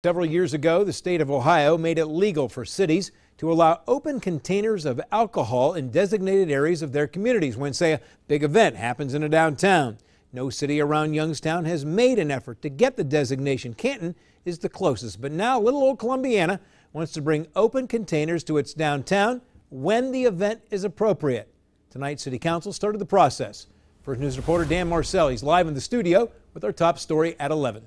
Several years ago, the state of Ohio made it legal for cities to allow open containers of alcohol in designated areas of their communities when, say, a big event happens in a downtown. No city around Youngstown has made an effort to get the designation. Canton is the closest, but now little old Columbiana wants to bring open containers to its downtown when the event is appropriate. Tonight, City Council started the process. First News reporter Dan Marcel, he's live in the studio with our top story at 11.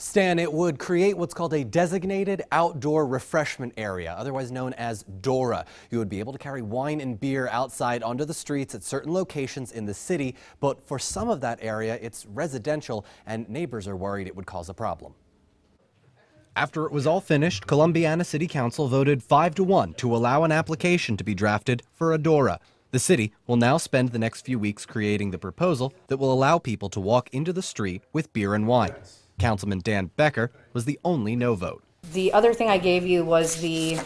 Stan, it would create what's called a designated outdoor refreshment area, otherwise known as DORA. You would be able to carry wine and beer outside onto the streets at certain locations in the city, but for some of that area, it's residential and neighbors are worried it would cause a problem. After it was all finished, Columbiana City Council voted 5-1 to allow an application to be drafted for a DORA. The city will now spend the next few weeks creating the proposal that will allow people to walk into the street with beer and wine. Councilman Dan Becker was the only no vote. The other thing I gave you was the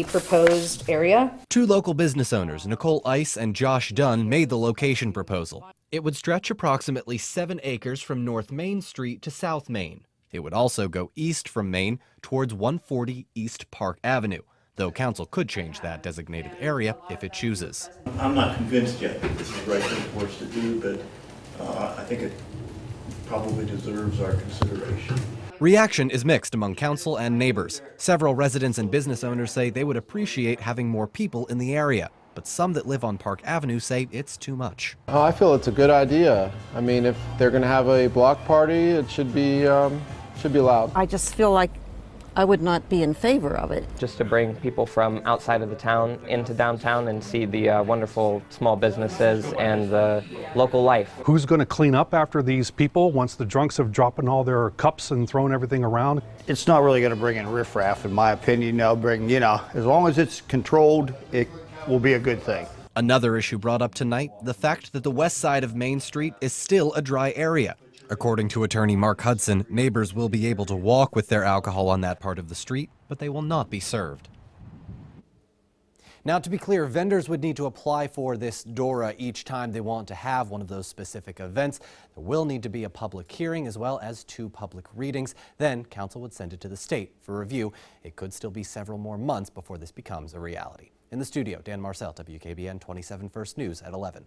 proposed area. Two local business owners, Nicole Ice and Josh Dunn, made the location proposal. It would stretch approximately 7 acres from North Main Street to South Main. It would also go east from Main towards 140 East Park Avenue, though council could change that designated area if it chooses. I'm not convinced yet that this is the right thing for us to do, but I think it probably deserves our consideration. Reaction is mixed among council and neighbors. Several residents and business owners say they would appreciate having more people in the area, but some that live on Park Avenue say it's too much. Oh, I feel it's a good idea. I mean, if they're going to have a block party, it should be allowed. I just feel like I would not be in favor of it. Just to bring people from outside of the town into downtown and see the wonderful small businesses and the local life. Who's going to clean up after these people once the drunks have dropped all their cups and thrown everything around? It's not really going to bring in riffraff, in my opinion. They'll bring, as long as it's controlled, it will be a good thing. Another issue brought up tonight, the fact that the west side of Main Street is still a dry area. According to attorney Mark Hudson, neighbors will be able to walk with their alcohol on that part of the street, but they will not be served. Now, to be clear, vendors would need to apply for this DORA each time they want to have one of those specific events. There will need to be a public hearing as well as 2 public readings. Then council would send it to the state for review. It could still be several more months before this becomes a reality. In the studio, Dan Marcel, WKBN 27 First News at 11.